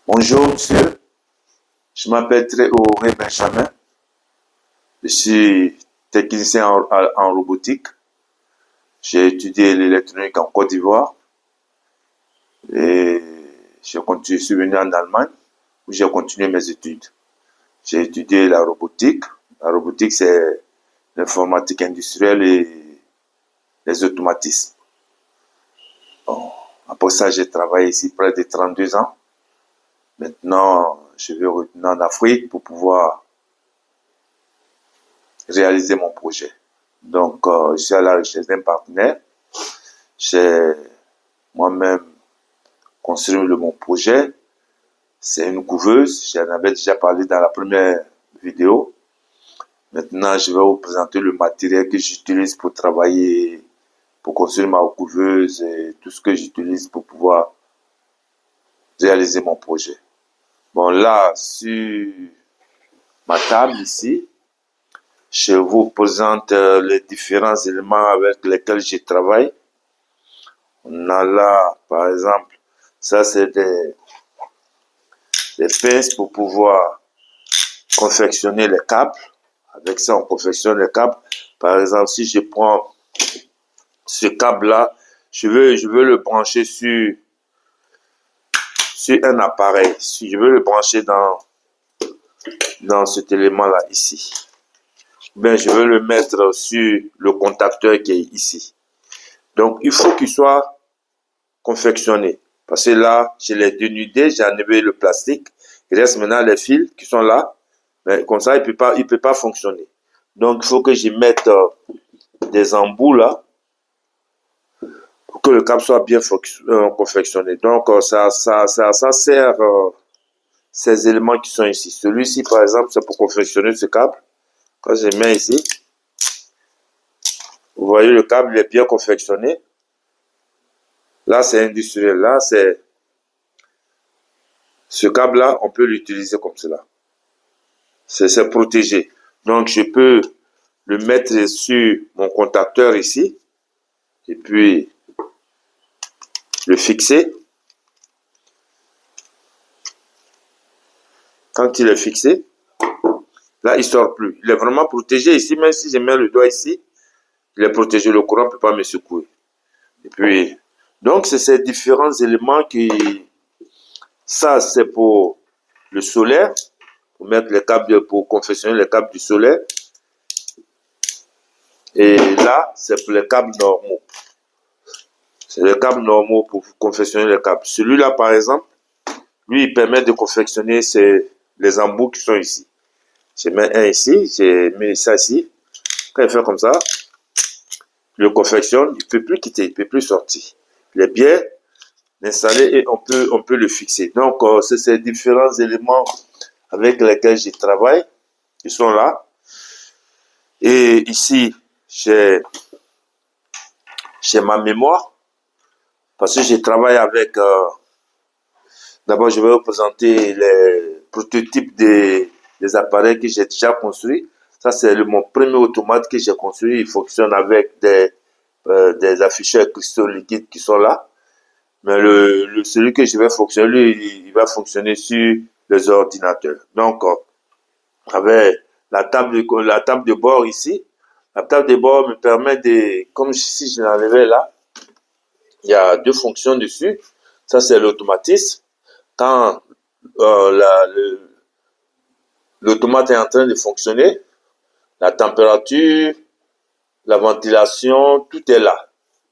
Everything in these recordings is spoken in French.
Bonjour monsieur, je m'appelle Traoré Benjamin, je suis technicien en robotique. J'ai étudié l'électronique en Côte d'Ivoire et je suis venu en Allemagne où j'ai continué mes études. J'ai étudié la robotique. La robotique, c'est l'informatique industrielle et les automatismes. Bon, après ça, j'ai travaillé ici près de 32 ans. Maintenant, je vais retourner en Afrique pour pouvoir réaliser mon projet. Donc, je suis à la recherche d'un partenaire. J'ai moi-même construit mon projet. C'est une couveuse. J'en avais déjà parlé dans la première vidéo. Maintenant, je vais vous présenter le matériel que j'utilise pour travailler, pour construire ma couveuse et tout ce que j'utilise pour pouvoir réaliser mon projet. Bon, là, sur ma table ici, je vous présente les différents éléments avec lesquels je travaille. On a là, par exemple, ça c'est des pinces pour pouvoir confectionner les câbles. Avec ça, on confectionne les câbles. Par exemple, si je prends ce câble-là, je veux le brancher sur un appareil. Si je veux le brancher dans cet élément-là, ici. Ben, je veux le mettre sur le contacteur qui est ici. Donc, il faut qu'il soit confectionné. Parce que là, je l'ai dénudé, j'ai enlevé le plastique. Il reste maintenant les fils qui sont là. Mais comme ça, il peut pas fonctionner. Donc, il faut que je mette des embouts là pour que le câble soit bien confectionné. Donc, ça sert ces éléments qui sont ici. Celui-ci, par exemple, c'est pour confectionner ce câble. Quand je mets ici, vous voyez, le câble il est bien confectionné. Là, c'est industriel. Là, c'est ce câble-là, on peut l'utiliser comme cela. C'est protégé. Donc, je peux le mettre sur mon contacteur ici et puis le fixer. Quand il est fixé, là, il ne sort plus. Il est vraiment protégé ici, même si je mets le doigt ici, il est protégé. Le courant ne peut pas me secouer. Et puis, donc, c'est ces différents éléments qui... Ça, c'est pour le solaire, pour mettre les câbles, pour confectionner les câbles du solaire. Et là, c'est pour les câbles normaux. C'est les câbles normaux pour confectionner les câbles. Celui-là, par exemple, lui, il permet de confectionner les embouts qui sont ici. Je mets un ici, j'ai mis ça ici. Quand il fait comme ça, je le confectionne, il ne peut plus quitter, il ne peut plus sortir. Il est bien installé et on peut le fixer. Donc, c'est ces différents éléments avec lesquels je travaille, qui sont là. Et ici, j'ai ma mémoire, parce que je travaille avec... D'abord, je vais vous présenter les prototypes des appareils que j'ai déjà construits. Ça, c'est mon premier automate que j'ai construit. Il fonctionne avec des afficheurs cristaux liquides qui sont là. Mais celui que je vais fonctionner, lui, il va fonctionner sur les ordinateurs. Donc, avec la table de bord ici, la table de bord me permet de, comme si je l'enlevais là, il y a deux fonctions dessus. Ça, c'est l'automatisme. Quand l'automate est en train de fonctionner, la température, la ventilation, tout est là.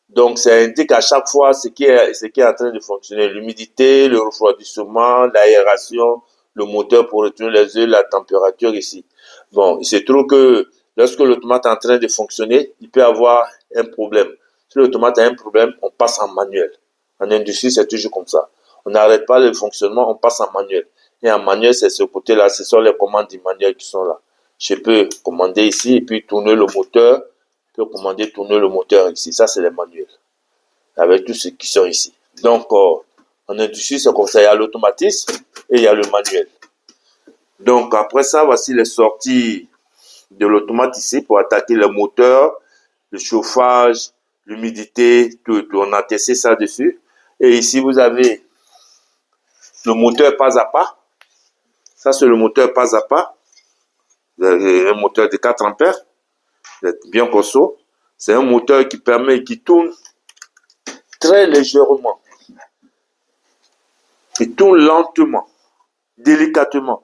Donc, ça indique à chaque fois ce qui est en train de fonctionner. L'humidité, le refroidissement, l'aération, le moteur pour retenir les œufs, la température ici. Bon, il se trouve que lorsque l'automate est en train de fonctionner, il peut avoir un problème. Si l'automate a un problème, on passe en manuel. En industrie, c'est toujours comme ça. On n'arrête pas le fonctionnement, on passe en manuel. Et en manuel, c'est ce côté-là, ce sont les commandes du manuel qui sont là. Je peux commander ici et puis tourner le moteur. Je peux commander tourner le moteur ici. Ça, c'est les manuels. Avec tous ceux qui sont ici. Donc, en industrie, c'est comme ça. Il y a l'automatisme et il y a le manuel. Donc, après ça, voici les sorties de l'automate ici pour attaquer le moteur, le chauffage, l'humidité, tout. On a testé ça dessus. Et ici, vous avez le moteur pas à pas. Ça, c'est le moteur pas à pas. Un moteur de 4 ampères, bien costaud. C'est un moteur qui permet, qui tourne très légèrement. Il tourne lentement, délicatement.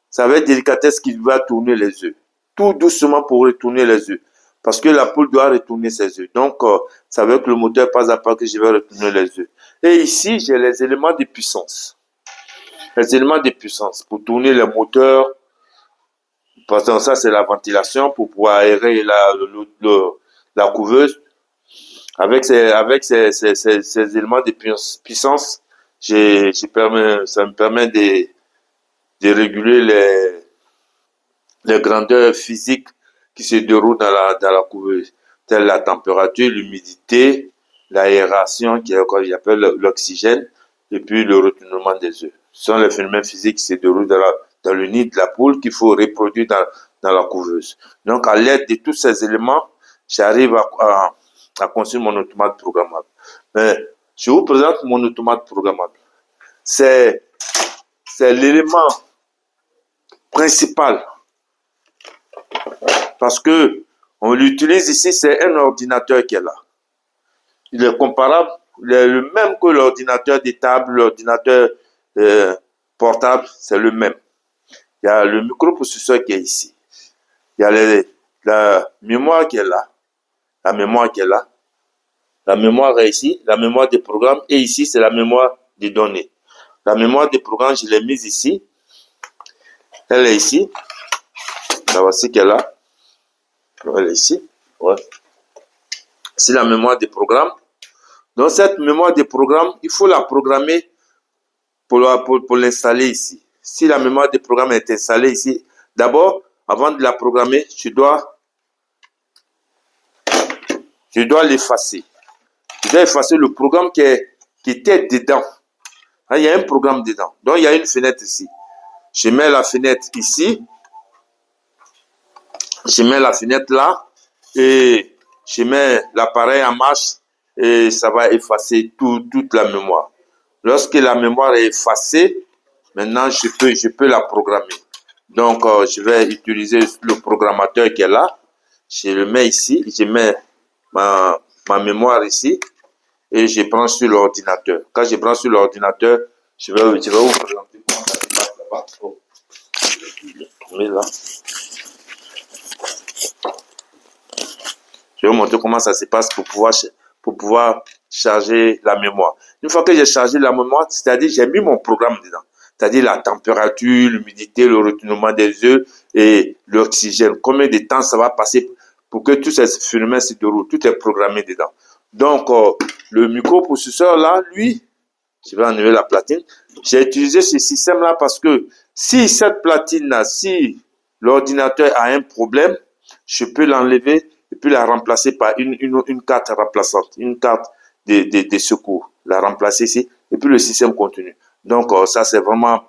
C'est avec délicatesse qu'il va tourner les œufs. Tout doucement pour retourner les œufs. Parce que la poule doit retourner ses œufs. Donc, c'est avec le moteur pas à pas que je vais retourner les œufs. Et ici, j'ai les éléments de puissance. Les éléments de puissance pour tourner les moteurs. Parce que ça, c'est la ventilation pour pouvoir aérer la couveuse. Avec ces éléments de puissance, ça me permet de réguler les grandeurs physiques qui se déroulent dans la couveuse, telle la température, l'humidité, l'aération, qui appelle l'oxygène, et puis le retournement des œufs. Ce sont les phénomènes physiques qui se déroulent dans le nid de la poule qu'il faut reproduire dans la couveuse. Donc, à l'aide de tous ces éléments, j'arrive à construire mon automate programmable. Mais je vous présente mon automate programmable. C'est l'élément principal. Parce que on l'utilise ici, c'est un ordinateur qui est là. Il est comparable, il est le même que l'ordinateur des tables, l'ordinateur portable, c'est le même. Il y a le microprocesseur qui est ici. Il y a la mémoire qui est là. La mémoire qui est là. La mémoire est ici, la mémoire des programmes, et ici, c'est la mémoire des données. La mémoire des programmes, je l'ai mise ici. Elle est ici. La voici qu'elle est là. Elle est ici. Ouais. C'est la mémoire des programmes. Donc, cette mémoire des programmes, il faut la programmer pour l'installer ici. Si la mémoire des programmes est installée ici, d'abord, avant de la programmer, je dois l'effacer. Je dois effacer le programme qui était dedans. Là, il y a un programme dedans. Donc, il y a une fenêtre ici. Je mets la fenêtre ici. Je mets la fenêtre là. Et je mets l'appareil en marche. Et ça va effacer toute la mémoire. Lorsque la mémoire est effacée, maintenant, je peux la programmer. Donc, je vais utiliser le programmateur qui est là. Je le mets ici. Je mets ma mémoire ici. Et je branche sur l'ordinateur. Quand je branche sur l'ordinateur, je vais vous présenter comment ça se passe là-bas. Oh. Là. Je vais vous montrer comment ça se passe pour pouvoir charger la mémoire. Une fois que j'ai chargé la mémoire, c'est-à-dire j'ai mis mon programme dedans. C'est-à-dire la température, l'humidité, le retournement des œufs et l'oxygène. Combien de temps ça va passer pour que tous ces phénomènes se déroulent. Tout est programmé dedans. Donc, le microprocesseur là, lui, je vais enlever la platine. J'ai utilisé ce système-là parce que si cette platine-là, si l'ordinateur a un problème, je peux l'enlever et puis la remplacer par une carte remplaçante, une carte de secours. La remplacer ici et puis le système continue. Donc, ça, c'est vraiment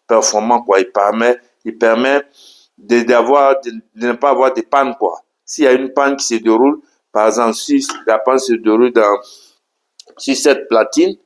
performant, quoi. Il permet de ne pas avoir de panne, quoi. S'il y a une panne qui se déroule, par exemple, si la panne se déroule sur cette platine,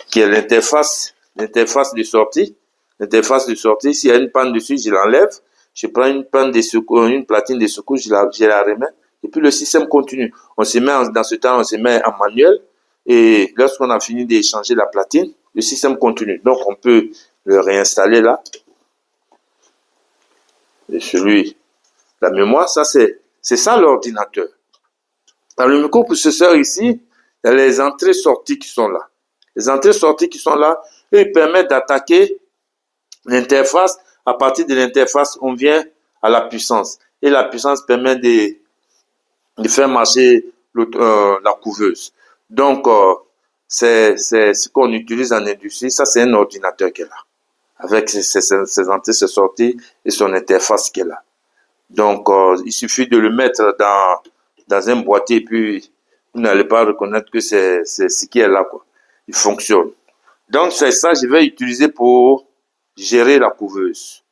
qui est l'interface de sortie. L'interface de sortie, s'il y a une panne dessus, je l'enlève. Je prends une platine de secours, je la remets. Et puis le système continue. Dans ce temps, on se met en manuel. Et lorsqu'on a fini d'échanger la platine, le système continue. Donc, on peut le réinstaller là. Et la mémoire, ça c'est ça l'ordinateur. Dans le microprocesseur ici, il y a les entrées-sorties qui sont là. Les entrées-sorties qui sont là, ils permettent d'attaquer l'interface. À partir de l'interface, on vient à la puissance. Et la puissance permet de faire marcher la couveuse. Donc, c'est ce qu'on utilise en industrie. Ça, c'est un ordinateur qui est là. Avec ses entrées, ses sorties et son interface qui est là. Donc, il suffit de le mettre dans un boîtier et puis vous n'allez pas reconnaître que c'est ce qui est là, quoi. Il fonctionne. Donc, c'est ça que je vais utiliser pour gérer la couveuse.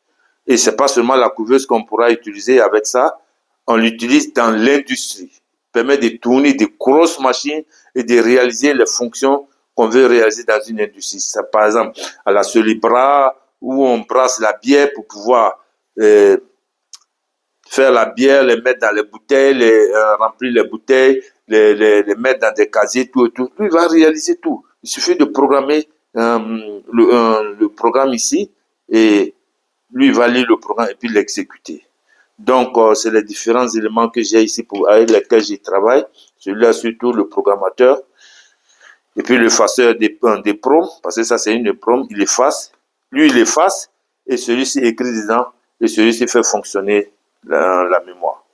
Et c'est pas seulement la couveuse qu'on pourra utiliser avec ça. On l'utilise dans l'industrie. Permet de tourner des grosses machines et de réaliser les fonctions qu'on veut réaliser dans une industrie. Ça, par exemple, à la Solibra, où on brasse la bière pour pouvoir faire la bière, les mettre dans les bouteilles, remplir les bouteilles, les mettre dans des casiers, tout et tout. Lui, il va réaliser tout. Il suffit de programmer le programme ici et lui, il va lire le programme et puis l'exécuter. Donc, c'est les différents éléments que j'ai ici avec lesquels je travaille. Celui-là, surtout le programmateur. Et puis, l'effaceur des proms, parce que ça, c'est une prom, il efface. Lui, il efface et celui-ci écrit dedans et celui-ci fait fonctionner la mémoire.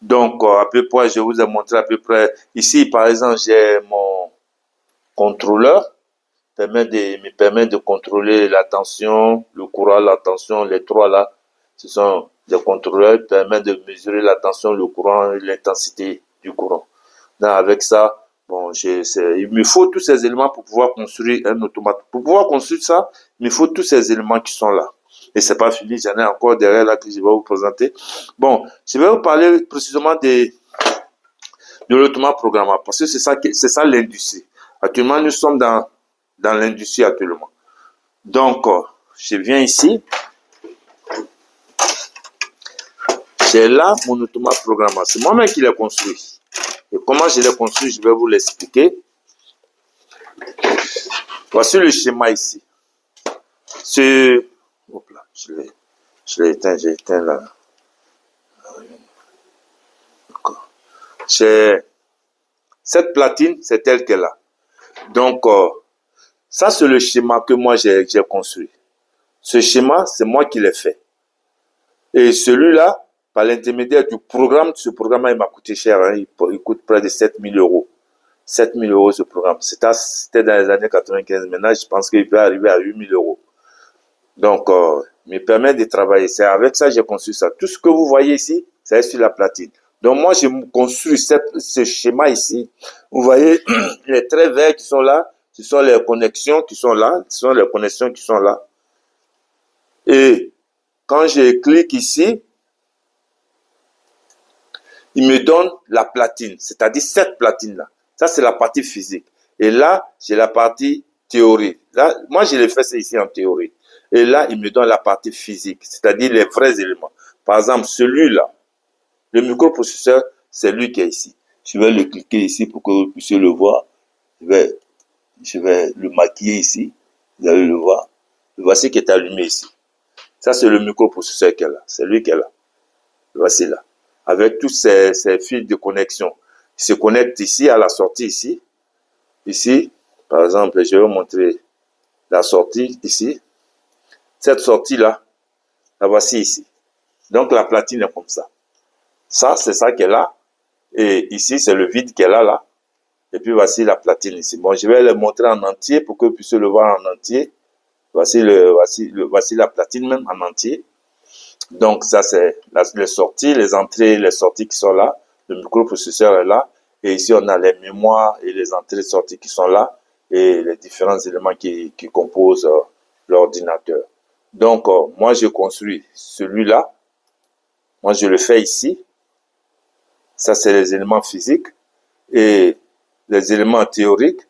Donc, à peu près, je vous ai montré à peu près. Ici, par exemple, j'ai mon contrôleur me permet de contrôler la tension, le courant, la tension, les trois là. Ce sont des contrôleurs qui permettent de mesurer la tension, le courant et l'intensité du courant. Donc, avec ça, bon, il me faut tous ces éléments pour pouvoir construire un automate. Pour pouvoir construire ça, il me faut tous ces éléments qui sont là. Et c'est pas fini, j'en ai encore derrière là que je vais vous présenter. Bon, je vais vous parler précisément de l'automate programmable parce que c'est ça l'industrie. Actuellement, nous sommes dans l'industrie actuellement. Donc, je viens ici. J'ai là mon automate programmable. C'est moi-même qui l'ai construit. Et comment je l'ai construit, je vais vous l'expliquer. Voici le schéma ici. Hop là, je l'ai éteint, j'ai éteint là. Cette platine, c'est telle qu'elle a. Donc, ça, c'est le schéma que moi, j'ai construit. Ce schéma, c'est moi qui l'ai fait. Et celui-là, par l'intermédiaire du programme, ce programme, il m'a coûté cher. Hein, il coûte près de 7 000 euros. 7 000 euros ce programme. C'était dans les années 95. Maintenant, je pense qu'il peut arriver à 8 000 euros. Donc, il me permet de travailler. C'est avec ça que j'ai construit ça. Tout ce que vous voyez ici, c'est sur la platine. Donc, moi, j'ai construit ce schéma ici. Vous voyez, les traits verts qui sont là, ce sont les connexions qui sont là. Ce sont les connexions qui sont là. Et quand je clique ici, il me donne la platine, c'est-à-dire cette platine-là. Ça, c'est la partie physique. Et là, j'ai la partie théorique. Là, moi, je l'ai fait ça ici en théorie. Et là, il me donne la partie physique, c'est-à-dire les vrais éléments. Par exemple, celui-là, le microprocesseur, c'est lui qui est ici. Je vais le cliquer ici pour que vous puissiez le voir. Je vais le maquiller ici. Vous allez le voir. Voici qui est allumé ici. Ça, c'est le microprocesseur qui est là. C'est lui qui est là. Voici là. Avec tous ces fils de connexion. Il se connecte ici, à la sortie ici. Ici, par exemple, je vais vous montrer la sortie ici. Cette sortie-là, la voici ici. Donc, la platine est comme ça. Ça, c'est ça qu'elle a. Et ici, c'est le vide qu'elle a là. Et puis, voici la platine ici. Bon, je vais le montrer en entier pour que vous puissiez le voir en entier. Voici la platine même en entier. Donc, ça, c'est les sorties, les entrées, les sorties qui sont là. Le microprocesseur est là. Et ici, on a les mémoires et les entrées et sorties qui sont là. Et les différents éléments qui composent l'ordinateur. Donc, moi, je construis celui-là. Moi, je le fais ici. Ça, c'est les éléments physiques et les éléments théoriques.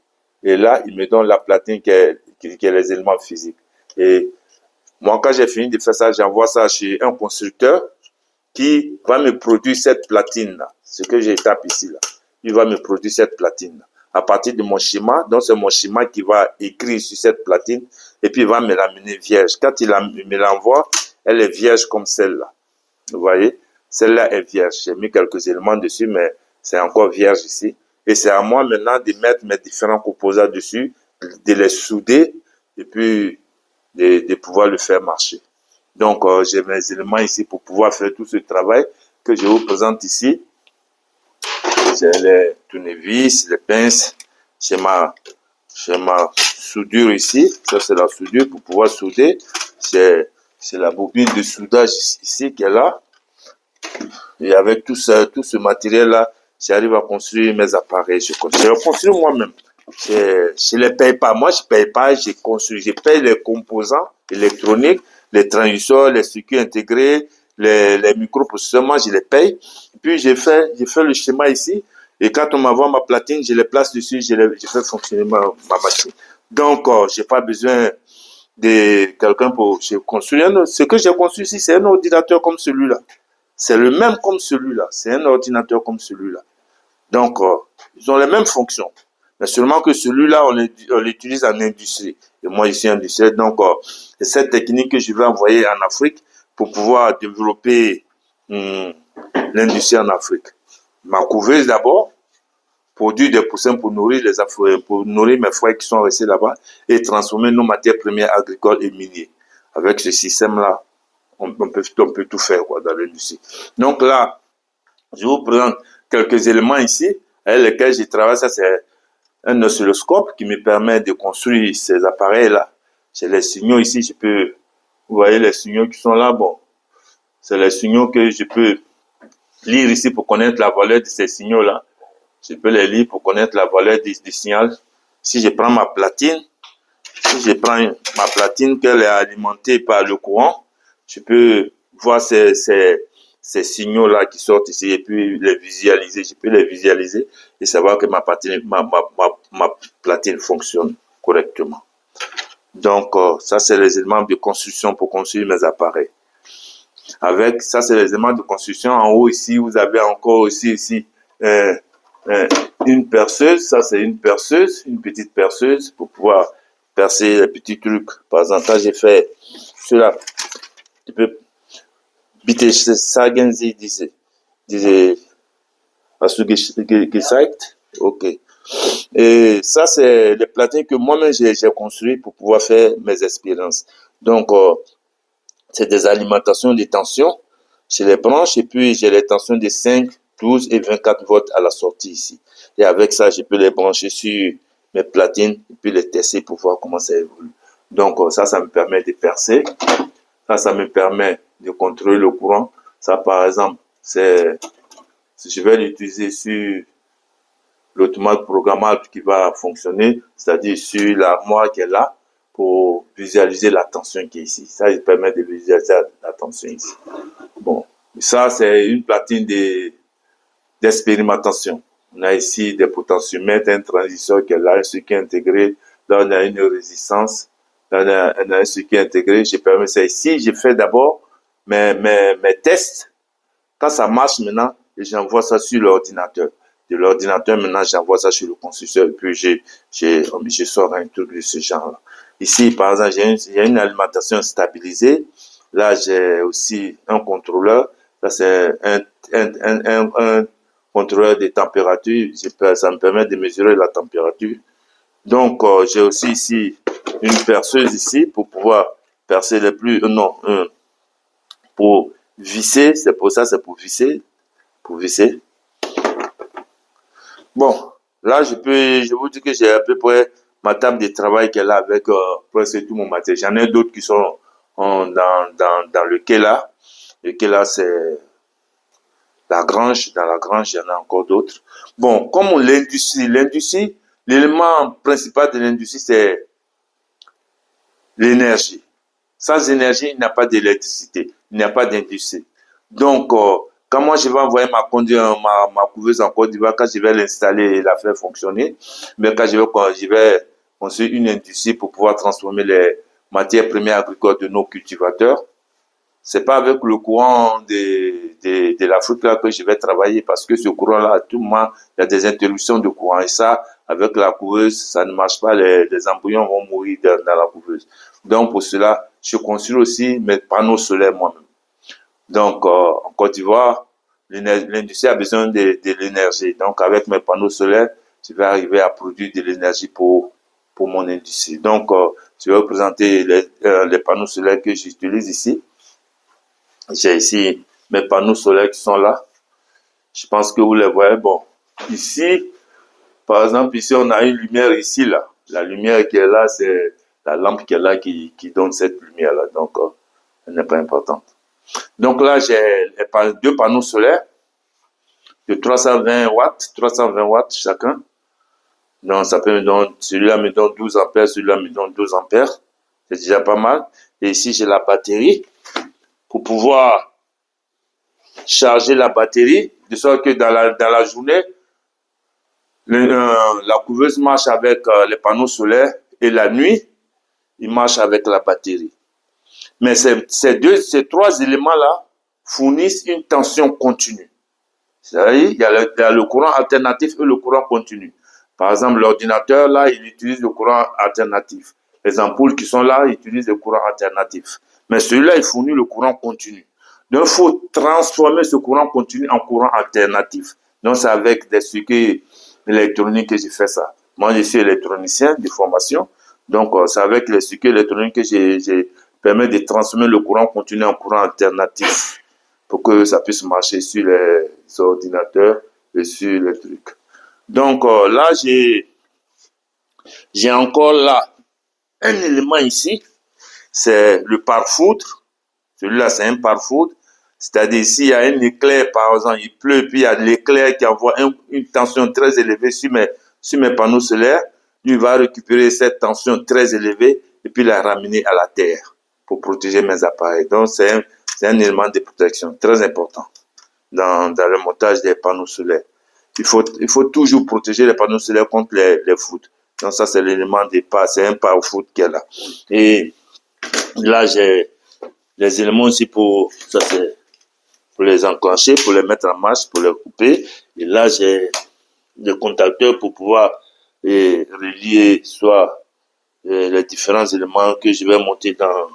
Et là, il me donne la platine qui est les éléments physiques. Et moi, quand j'ai fini de faire ça, j'envoie ça chez un constructeur qui va me produire cette platine-là. Ce que j'ai tapé ici, là. Il va me produire cette platine-là. À partir de mon schéma, donc c'est mon schéma qui va écrire sur cette platine et puis il va me l'amener vierge. Quand il me l'envoie, elle est vierge comme celle-là. Vous voyez? Celle-là est vierge. J'ai mis quelques éléments dessus, mais c'est encore vierge ici. Et c'est à moi maintenant de mettre mes différents composants dessus, de les souder et puis de pouvoir le faire marcher. Donc, j'ai mes éléments ici pour pouvoir faire tout ce travail que je vous présente ici. J'ai les tournevis, les pinces, j'ai ma soudure ici. Ça, c'est la soudure pour pouvoir souder. C'est la bobine de soudage ici qui est là. Et avec tout ce matériel-là, j'arrive à construire mes appareils. Je construis moi-même. Je ne les paye pas. Moi, je ne paye pas, je construis. Je paye les composants électroniques, les transistors, les circuits intégrés, les microprocesseurs. Moi, je les paye. Puis, j'ai fait le schéma ici. Et quand on m'envoie ma platine, je les place dessus, je fais fonctionner ma machine. Donc, j'ai pas besoin de quelqu'un pour construire. Ce que j'ai conçu ici, c'est un ordinateur comme celui-là. C'est le même comme celui-là. C'est un ordinateur comme celui-là. Donc, ils ont les mêmes fonctions. Mais seulement que celui-là, on l'utilise en industrie. Et moi, je suis industriel. Donc, c'est cette technique que je vais envoyer en Afrique pour pouvoir développer l'industrie en Afrique. Ma couveuse d'abord, produire des poussins pour nourrir pour nourrir mes frères qui sont restés là-bas et transformer nos matières premières agricoles et minières. Avec ce système-là, on peut tout faire quoi, dans l'industrie. Donc là, je vous présente quelques éléments ici avec lesquels je travaille. Ça, c'est un oscilloscope qui me permet de construire ces appareils-là. J'ai les signaux ici, vous voyez les signaux qui sont là, bon, c'est les signaux que je peux lire ici pour connaître la valeur de ces signaux-là. Je peux les lire pour connaître la valeur du signal. Si je prends ma platine, qu'elle est alimentée par le courant, je peux voir ces signaux-là qui sortent ici et puis les visualiser. Je peux les visualiser et savoir que ma platine fonctionne correctement. Donc, ça, c'est les éléments de construction pour construire mes appareils. Avec ça, c'est les éléments de construction. En haut, ici, vous avez encore aussi ici une perceuse. Ça, c'est une perceuse, une petite perceuse pour pouvoir percer les petits trucs. Par exemple, quand j'ai fait cela, tu peux bitte sagen Sie diese hast du gezeigt? Ok. Et ça, c'est les platines que moi-même j'ai construit pour pouvoir faire mes expériences. Donc, c'est des alimentations de tension. Je les branche et puis j'ai les tensions de 5, 12 et 24 volts à la sortie ici. Et avec ça, je peux les brancher sur mes platines et puis les tester pour voir comment ça évolue. Donc, ça me permet de percer. Ça me permet de contrôler le courant. Ça, par exemple, je vais l'utiliser sur l'automate programmable qui va fonctionner, c'est-à-dire sur l'armoire qui est là, pour visualiser la tension qui est ici. Ça, il permet de visualiser la tension ici. Bon, ça, c'est une platine d'expérimentation. On a ici des potentiomètres, un transistor qui est là, un circuit intégré. Là, on a une résistance. Là, on a un circuit intégré. Je permets ça ici. Je fais d'abord mes tests. Quand ça marche maintenant, j'envoie ça sur l'ordinateur. De l'ordinateur, maintenant, j'envoie ça sur le constructeur. Et puis, je sors un truc de ce genre-là. Ici, par exemple, j'ai une alimentation stabilisée. Là, j'ai aussi un contrôleur. Ça, c'est un contrôleur de température. Ça me permet de mesurer la température. Donc, j'ai aussi ici une perceuse ici pour pouvoir percer les plus... pour visser. C'est pour ça, c'est pour visser. Pour visser. Bon, là, je vous dis que j'ai à peu près ma table de travail qui est là avec presque tout mon matériel. J'en ai d'autres qui sont dans le quai là. Le quai là, c'est la grange. Dans la grange, il y en a encore d'autres. Bon, comme l'industrie, l'élément principal de l'industrie, c'est l'énergie. Sans énergie, il n'y a pas d'électricité, il n'y a pas d'industrie. Donc, quand moi je vais envoyer ma couveuse en Côte d'Ivoire, quand je vais l'installer et la faire fonctionner, mais quand je vais construire une industrie pour pouvoir transformer les matières premières agricoles de nos cultivateurs, c'est pas avec le courant de l'Afrique là que je vais travailler parce que ce courant-là, à tout moment, il y a des interruptions de courant et ça, avec la couveuse, ça ne marche pas, les embryons vont mourir dans la couveuse. Donc, pour cela, je construis aussi mes panneaux solaires moi-même. Donc, en Côte d'Ivoire, l'industrie a besoin de l'énergie. Donc, avec mes panneaux solaires, je vais arriver à produire de l'énergie pour mon industrie. Donc, je vais vous présenter les panneaux solaires que j'utilise ici. J'ai ici mes panneaux solaires qui sont là. Je pense que vous les voyez. Bon, ici, par exemple, ici, on a une lumière ici, là. La lumière qui est là, c'est la lampe qui est là qui donne cette lumière-là. Donc, elle n'est pas importante. Donc là, j'ai deux panneaux solaires de 320 watts chacun. Donc, ça peut me donner, celui-là me donne 12 ampères, celui-là me donne 12 ampères. C'est déjà pas mal. Et ici, j'ai la batterie pour pouvoir charger la batterie, de sorte que dans la journée, La couveuse marche avec les panneaux solaires et la nuit, il marche avec la batterie. Mais ces trois éléments-là fournissent une tension continue. C'est-à-dire, il y a le courant alternatif et le courant continu. Par exemple, l'ordinateur, là, il utilise le courant alternatif. Les ampoules qui sont là, ils utilisent le courant alternatif. Mais celui-là, il fournit le courant continu. Donc, il faut transformer ce courant continu en courant alternatif. Donc, c'est avec des circuits électroniques que j'ai fait ça. Moi, je suis électronicien de formation. Donc, c'est avec les circuits électroniques que j'ai permis de transformer le courant continu en courant alternatif pour que ça puisse marcher sur les ordinateurs et sur les trucs. Donc, là, j'ai encore là un élément ici, c'est le pare-foutre. Celui-là, c'est un pare-foutre. C'est-à-dire, s'il y a un éclair, par exemple, il pleut, puis il y a l'éclair qui envoie une tension très élevée sur mes panneaux solaires, lui va récupérer cette tension très élevée et puis la ramener à la terre pour protéger mes appareils. Donc, c'est un élément de protection très important dans le montage des panneaux solaires. Il faut toujours protéger les panneaux solaires contre les foudres. Donc, ça, c'est l'élément de pas, c'est un pare-foudre qui est là. Et là, j'ai les éléments aussi pour, ça c'est pour les enclencher, pour les mettre en marche, pour les couper. Et là, j'ai des contacteurs pour pouvoir relier soit les différents éléments que je vais monter dans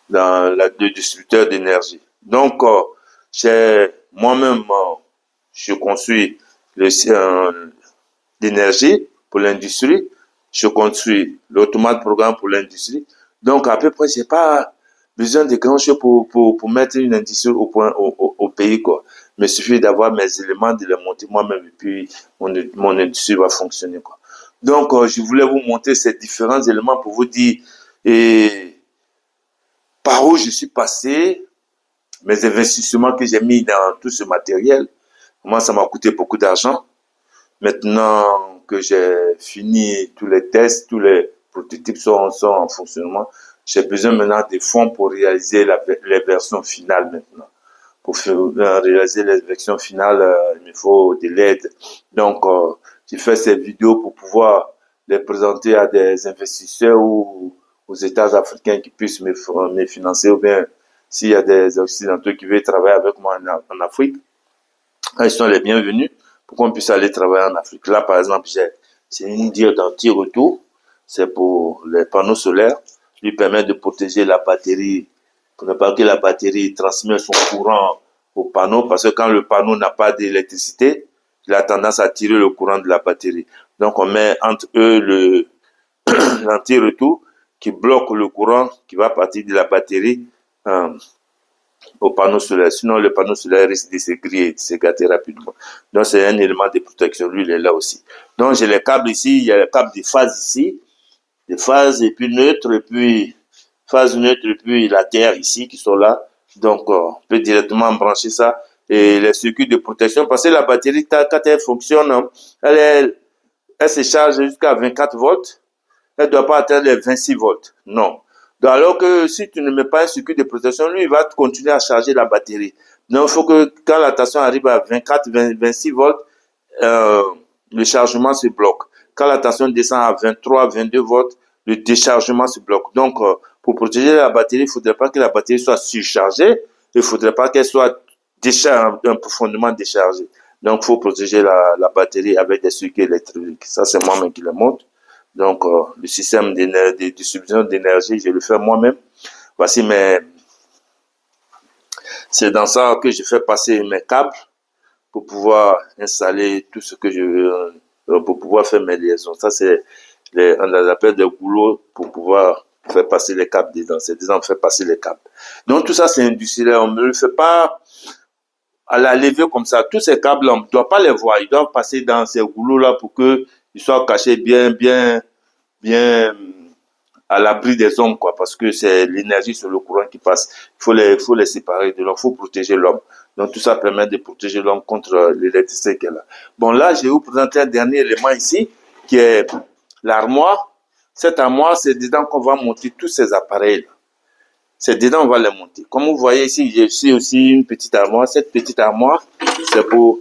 le distributeur d'énergie. Donc, j'ai moi-même, je construis l'énergie pour l'industrie, je construis l'automate programme pour l'industrie. Donc, à peu près, j'ai pas besoin de grand chose pour mettre une industrie au pays, quoi. Mais il suffit d'avoir mes éléments, de les monter moi-même, et puis mon industrie va fonctionner, quoi. Donc, je voulais vous montrer ces différents éléments pour vous dire par où je suis passé, mes investissements que j'ai mis dans tout ce matériel. Moi, ça m'a coûté beaucoup d'argent. Maintenant que j'ai fini tous les tests, tous les prototypes sont en fonctionnement, j'ai besoin maintenant des fonds pour réaliser les versions finales maintenant. Pour réaliser les versions finales, il me faut de l'aide. Donc, j'ai fait ces vidéos pour pouvoir les présenter à des investisseurs ou aux États africains qui puissent me financer, ou bien s'il y a des Occidentaux qui veulent travailler avec moi en Afrique, ils sont les bienvenus pour qu'on puisse aller travailler en Afrique. Là, par exemple, j'ai une dire d'anti-retour, c'est pour les panneaux solaires, lui permettre de protéger la batterie, pour ne pas que la batterie transmette son courant au panneau, parce que quand le panneau n'a pas d'électricité, il a tendance à tirer le courant de la batterie. Donc, on met entre eux l'anti-retour qui bloque le courant qui va partir de la batterie au panneau solaire. Sinon, le panneau solaire risque de se griller, de se gâter rapidement. Donc, c'est un élément de protection. Lui, il est là aussi. Donc, j'ai les câbles ici. Il y a les câbles de phase ici. De phase et puis neutre, et puis phase neutre, et puis la terre ici qui sont là. Donc, on peut directement brancher ça. Et les circuits de protection, parce que la batterie, quand elle fonctionne, elle se charge jusqu'à 24 volts. Elle ne doit pas atteindre les 26 volts. Non. Donc, alors que si tu ne mets pas un circuit de protection, lui, il va continuer à charger la batterie. Donc, il faut que quand la tension arrive à 24, 26 volts, le chargement se bloque. Quand la tension descend à 23, 22 volts, le déchargement se bloque. Donc, pour protéger la batterie, il ne faudrait pas que la batterie soit surchargée. Il ne faudrait pas qu'elle soit profondément déchargée. Donc, il faut protéger la batterie avec des circuits électriques. Ça, c'est moi-même qui le montre. Donc, le système de distribution d'énergie, je le fais moi-même. Voici c'est dans ça que je fais passer mes câbles pour pouvoir installer tout ce que je veux, pour pouvoir faire mes liaisons. Ça, on les appelle des goulots pour pouvoir faire passer les câbles dedans. C'est dedans, on fait passer les câbles. Donc, tout ça, c'est industriel. On ne le fait pas à la levée comme ça. Tous ces câbles, on ne doit pas les voir. Ils doivent passer dans ces goulots-là pour qu'ils soient cachés bien à l'abri des hommes, quoi, parce que c'est l'énergie sur le courant qui passe. Il faut les séparer de l'homme, il faut protéger l'homme. Donc tout ça permet de protéger l'homme contre l'électricité qu'elle a. Bon, là, je vais vous présenter un dernier élément ici, qui est l'armoire. Cette armoire, c'est dedans qu'on va monter tous ces appareils-là. c'est dedans on va les monter. Comme vous voyez ici, j'ai ici aussi une petite armoire. Cette petite armoire, c'est pour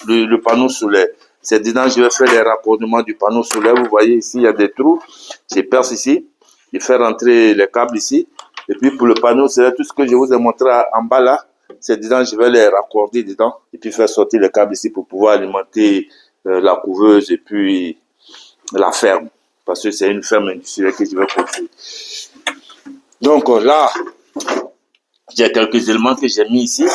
le panneau solaire. C'est dedans, je vais faire les raccordements du panneau solaire. Vous voyez ici, il y a des trous. Je perce ici. Je fais rentrer les câbles ici. Et puis pour le panneau solaire, tout ce que je vous ai montré en bas là, c'est dedans, je vais les raccorder dedans. Et puis faire sortir les câbles ici pour pouvoir alimenter la couveuse et puis la ferme. Parce que c'est une ferme industrielle que je vais construire. Donc là, j'ai quelques éléments que j'ai mis ici.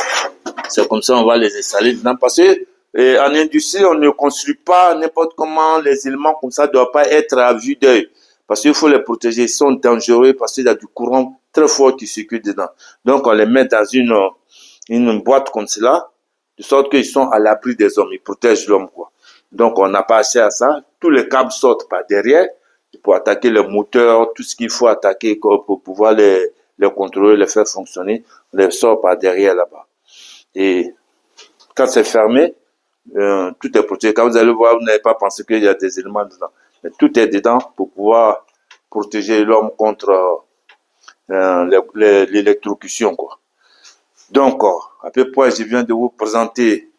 C'est comme ça on va les installer dedans. Parce que en industrie, on ne construit pas n'importe comment. Les éléments comme ça ne doivent pas être à vue d'œil. Parce qu'il faut les protéger. Ils sont dangereux parce qu'il y a du courant très fort qui circule dedans. Donc on les met dans une boîte comme cela, de sorte qu'ils sont à l'abri des hommes. Ils protègent l'homme, quoi. Donc on n'a pas accès à ça. Tous les câbles sortent par derrière pour attaquer le moteur, tout ce qu'il faut attaquer pour pouvoir les contrôler, les faire fonctionner. On les sort par derrière là-bas. Et quand c'est fermé, tout est protégé. Quand vous allez voir, vous n'avez pas pensé qu'il y a des éléments dedans. Mais tout est dedans pour pouvoir protéger l'homme contre l'électrocution, quoi. Donc, à peu près, je viens de vous présenter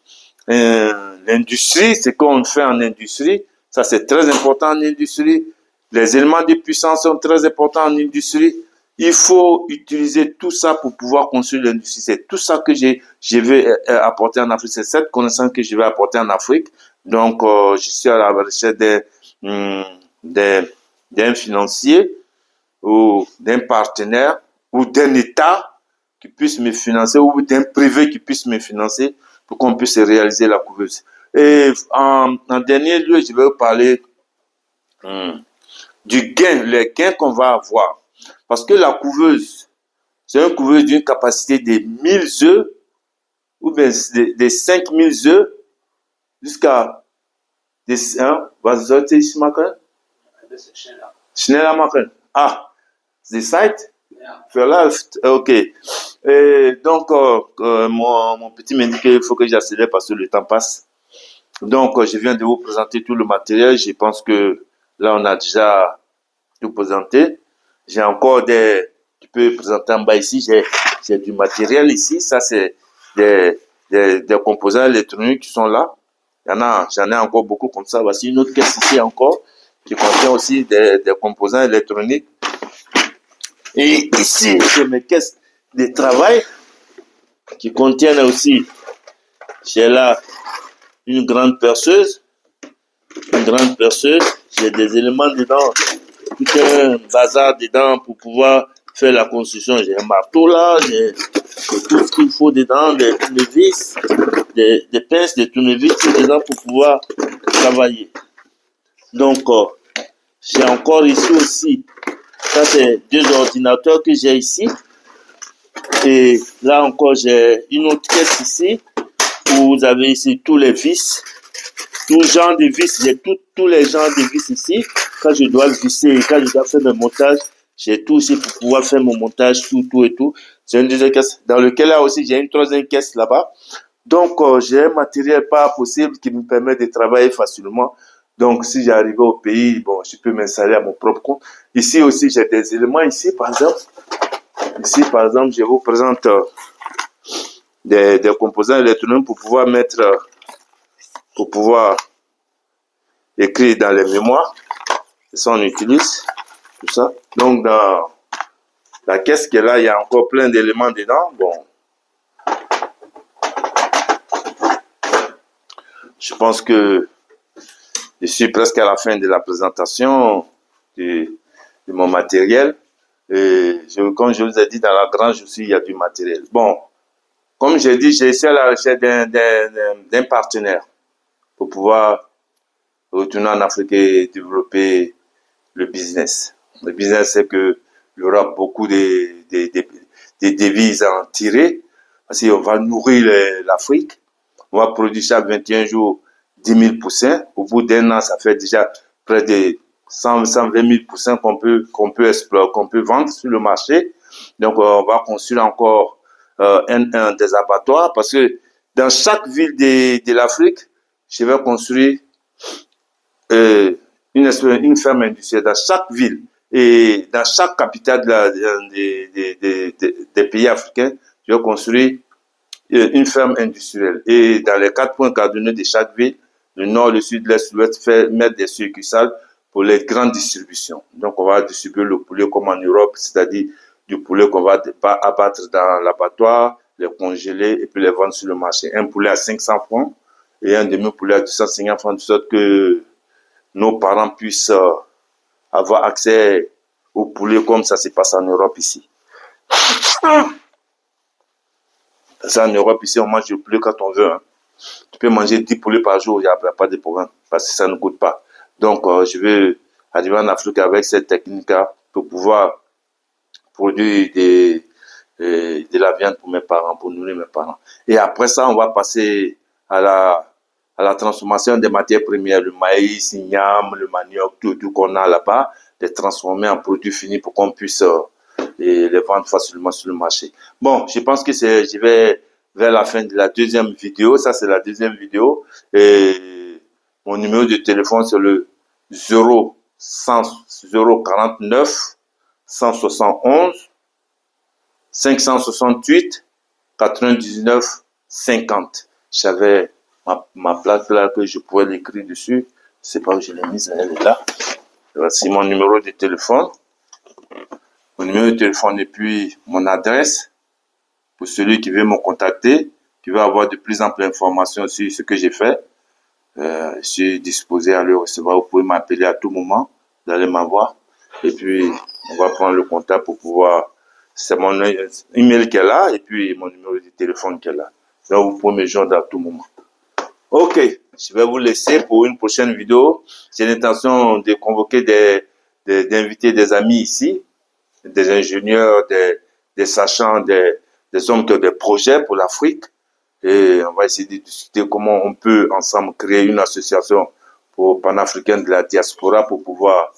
l'industrie, ce qu'on fait en industrie. Ça, c'est très important en industrie. Les éléments de puissance sont très importants en industrie. Il faut utiliser tout ça pour pouvoir construire l'industrie. C'est tout ça que je vais apporter en Afrique. C'est cette connaissance que je vais apporter en Afrique. Donc, je suis à la recherche d'un financier ou d'un partenaire ou d'un État qui puisse me financer ou d'un privé qui puisse me financer pour qu'on puisse réaliser la couveuse. Et en dernier lieu, je vais vous parler du gain, les gains qu'on va avoir. Parce que la couveuse, c'est une couveuse d'une capacité de 1000 œufs ou bien de 5000 œufs jusqu'à des was sollte ich machen? Schneller machen. Ah, the site? Ja. Verläuft. Ok. Et donc, mon petit m'indique qu'il faut que j'accélère parce que le temps passe. Donc, je viens de vous présenter tout le matériel. Je pense que là, on a déjà tout présenté. J'ai encore tu peux présenter en bas ici, j'ai du matériel ici. Ça, c'est des composants électroniques qui sont là. J'en ai encore beaucoup comme ça. Voici une autre caisse ici encore qui contient aussi des composants électroniques. Et ici, j'ai mes caisses de travail qui contiennent aussi, j'ai là une grande perceuse, j'ai des éléments dedans, tout un bazar dedans pour pouvoir faire la construction. J'ai un marteau là, j'ai tout ce qu'il faut dedans, des tournevis, des pinces, des tournevis dedans pour pouvoir travailler. Donc, j'ai encore ici aussi, ça c'est 2 ordinateurs que j'ai ici. Et là encore, j'ai une autre caisse ici, où vous avez ici tous les vis, tout genre de vis, j'ai tous les genres de vis ici. Quand je dois visser, quand je dois faire mon montage, j'ai tout ici pour pouvoir faire mon montage, tout et tout. C'est une deuxième caisse, dans lequel là aussi, j'ai une troisième caisse là-bas. Donc, j'ai un matériel pas possible qui me permet de travailler facilement. Donc, si j'arrive au pays, bon, je peux m'installer à mon propre compte. Ici aussi, j'ai des éléments ici, par exemple. Ici, par exemple, je vous présente des composants électroniques pour pouvoir pour pouvoir écrire dans les mémoires. Ça, on utilise tout ça. Donc, dans la caisse qui est là, il y a encore plein d'éléments dedans. Bon, je pense que je suis presque à la fin de la présentation de mon matériel. Et comme je vous ai dit, dans la grange aussi, il y a du matériel. Bon, comme j'ai dit, j'ai essayé à la recherche d'un partenaire pour pouvoir retourner en Afrique et développer le business. Le business, c'est que il y aura beaucoup de devises à en tirer parce qu'on va nourrir l'Afrique. On va produire chaque 21 jours 10 000 poussins. Au bout d'un an, ça fait déjà près de 120 000 poussins qu'on peut explorer, qu'on peut vendre sur le marché. Donc, on va construire encore des abattoirs parce que dans chaque ville de l'Afrique, je vais construire une ferme industrielle dans chaque ville. Et dans chaque capitale des pays africains, je vais construire une ferme industrielle. Et dans les 4 points cardinaux de chaque ville, le nord, le sud, l'est, l'ouest, mettre des succursales pour les grandes distributions. Donc, on va distribuer le poulet comme en Europe, c'est-à-dire du poulet qu'on va abattre dans l'abattoir, les congeler et puis les vendre sur le marché. Un poulet à 500 francs et un demi-poulet à 250 francs, de sorte que nos parents puissent avoir accès au poulet comme ça se passe en Europe ici. Ça, en Europe, ici, on mange du poulet quand on veut. Hein. Tu peux manger 10 poulets par jour, il n'y a pas de problème, parce que ça ne coûte pas. Donc, je vais arriver en Afrique avec cette technique-là pour pouvoir produire de la viande pour mes parents, pour nourrir mes parents. Et après ça, on va passer à la transformation des matières premières, le maïs, l'igname, le manioc, tout qu'on a là-bas, les transformer en produits finis pour qu'on puisse les vendre facilement sur le marché. Bon, je pense que je vais vers la fin de la deuxième vidéo. Ça, c'est la deuxième vidéo. Et mon numéro de téléphone, c'est le 049 171 568 99 50. J'avais ma plaque là que je pouvais l'écrire dessus. Je sais pas où je l'ai mise, elle est là. Voici mon numéro de téléphone. Mon numéro de téléphone et puis mon adresse. Pour celui qui veut me contacter, qui veut avoir de plus amples informations sur ce que j'ai fait. Je suis disposé à le recevoir. Vous pouvez m'appeler à tout moment. Vous allez m'avoir. Et puis, on va prendre le contact pour pouvoir... C'est mon email qui est là et puis mon numéro de téléphone qui est là. Donc, vous pouvez me joindre à tout moment. Ok, je vais vous laisser pour une prochaine vidéo. J'ai l'intention de convoquer d'inviter des amis ici, des ingénieurs, des sachants, des hommes qui ont des projets pour l'Afrique. Et on va essayer de discuter comment on peut ensemble créer une association pour panafricaine de la diaspora pour pouvoir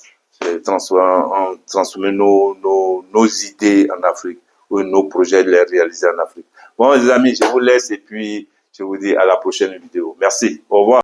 transformer nos idées en Afrique ou nos projets de les réaliser en Afrique. Bon, les amis, je vous laisse et puis je vous dis à la prochaine vidéo. Merci. Au revoir.